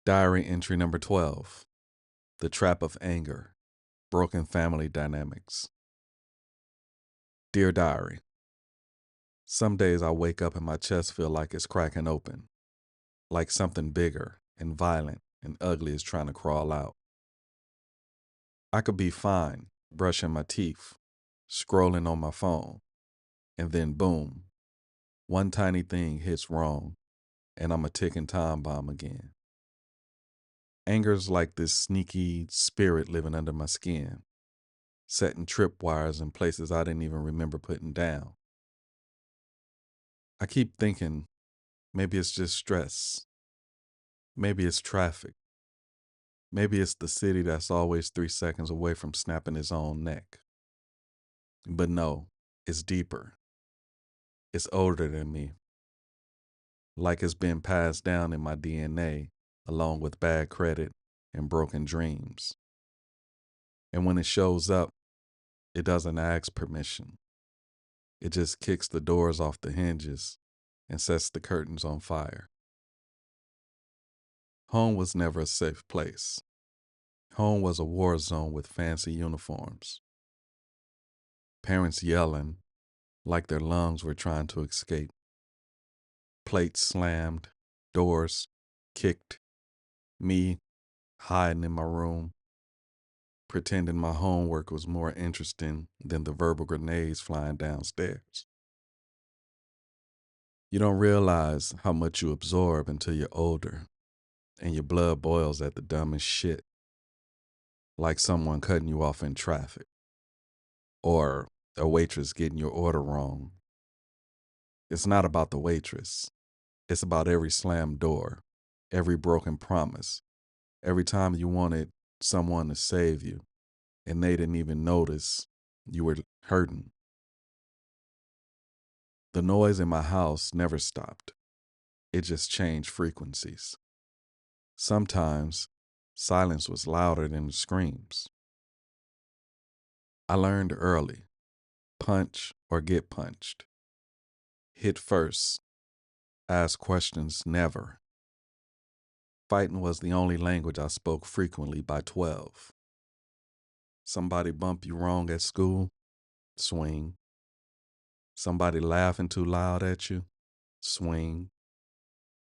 Diary entry number 12. The Trap of Anger. Broken Family Dynamics. Dear Diary, some days I wake up and my chest feel like it's cracking open, like something bigger and violent and ugly is trying to crawl out. I could be fine, brushing my teeth, scrolling on my phone, and then boom, one tiny thing hits wrong and I'm a ticking time bomb again. Anger's like this sneaky spirit living under my skin, setting tripwires in places I didn't even remember putting down. I keep thinking maybe it's just stress. Maybe it's traffic. Maybe it's the city that's always 3 seconds away from snapping its own neck. But no, it's deeper. It's older than me. Like it's been passed down in my DNA along with bad credit and broken dreams. And when it shows up, it doesn't ask permission. It just kicks the doors off the hinges and sets the curtains on fire. Home was never a safe place. Home was a war zone with fancy uniforms. Parents yelling like their lungs were trying to escape. Plates slammed, doors kicked, me hiding in my room, pretending my homework was more interesting than the verbal grenades flying downstairs. You don't realize how much you absorb until you're older, and your blood boils at the dumbest shit, like someone cutting you off in traffic, or a waitress getting your order wrong. It's not about the waitress. It's about every slammed door, every broken promise, every time you wanted someone to save you, and they didn't even notice you were hurting. The noise in my house never stopped. It just changed frequencies. Sometimes silence was louder than the screams. I learned early, punch or get punched. Hit first, ask questions never. Fighting was the only language I spoke frequently by 12. Somebody bump you wrong at school? Swing. Somebody laughing too loud at you? Swing.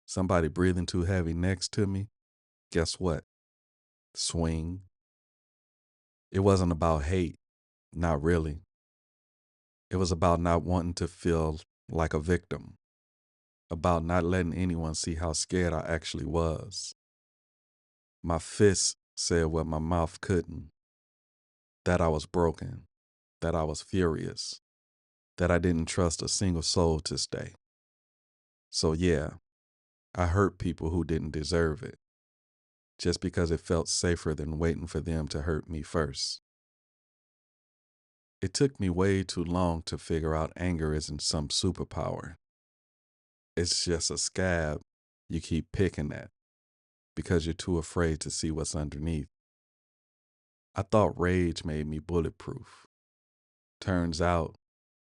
Somebody breathing too heavy next to me? Guess what? Swing. It wasn't about hate, not really. It was about not wanting to feel like a victim, about not letting anyone see how scared I actually was. My fists said what my mouth couldn't, that I was broken, that I was furious, that I didn't trust a single soul to stay. So yeah, I hurt people who didn't deserve it, just because it felt safer than waiting for them to hurt me first. It took me way too long to figure out anger isn't some superpower. It's just a scab you keep picking at because you're too afraid to see what's underneath. I thought rage made me bulletproof. Turns out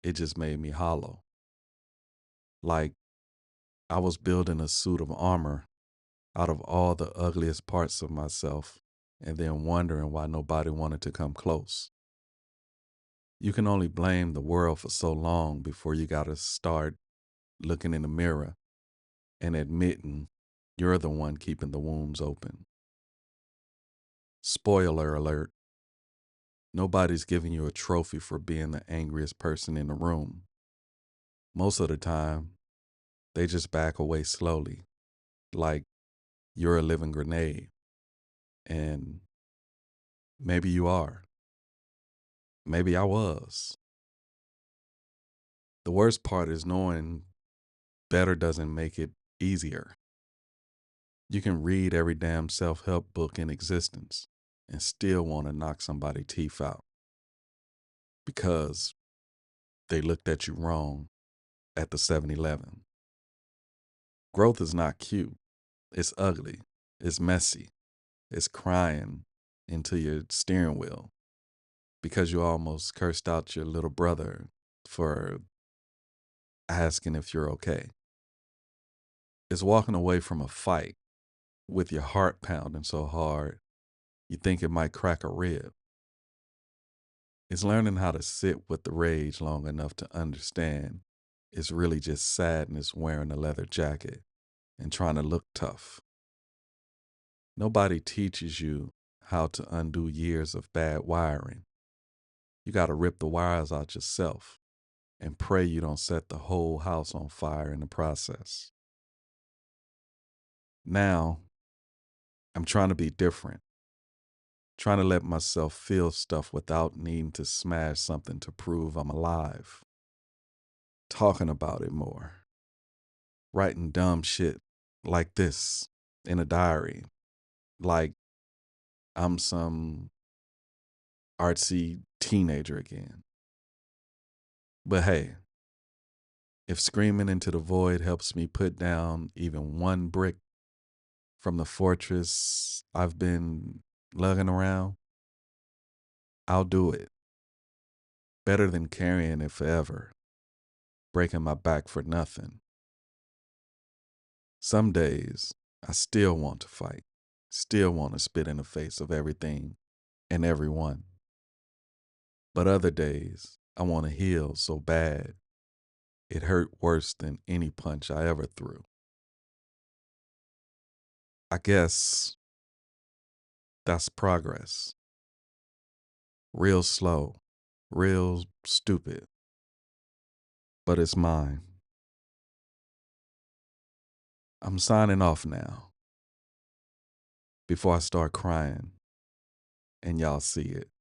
it just made me hollow. Like I was building a suit of armor out of all the ugliest parts of myself and then wondering why nobody wanted to come close. You can only blame the world for so long before you gotta start looking in the mirror and admitting you're the one keeping the wounds open. Spoiler alert, nobody's giving you a trophy for being the angriest person in the room. Most of the time, they just back away slowly, like you're a living grenade. And maybe you are. Maybe I was. The worst part is knowing better doesn't make it easier. You can read every damn self-help book in existence and still want to knock somebody's teeth out because they looked at you wrong at the 7-Eleven. Growth is not cute. It's ugly. It's messy. It's crying into your steering wheel because you almost cursed out your little brother for asking if you're okay. It's walking away from a fight with your heart pounding so hard you think it might crack a rib. It's learning how to sit with the rage long enough to understand it's really just sadness wearing a leather jacket and trying to look tough. Nobody teaches you how to undo years of bad wiring. You got to rip the wires out yourself and pray you don't set the whole house on fire in the process. Now, I'm trying to be different, trying to let myself feel stuff without needing to smash something to prove I'm alive. Talking about it more. Writing dumb shit like this in a diary, like I'm some artsy teenager again. But hey, if screaming into the void helps me put down even one brick from the fortress I've been lugging around, I'll do it. Better than carrying it forever, breaking my back for nothing. Some days, I still want to fight, still want to spit in the face of everything and everyone. But other days, I want to heal so bad, it hurt worse than any punch I ever threw. I guess that's progress. Real slow, real stupid, but it's mine. I'm signing off now before I start crying and y'all see it.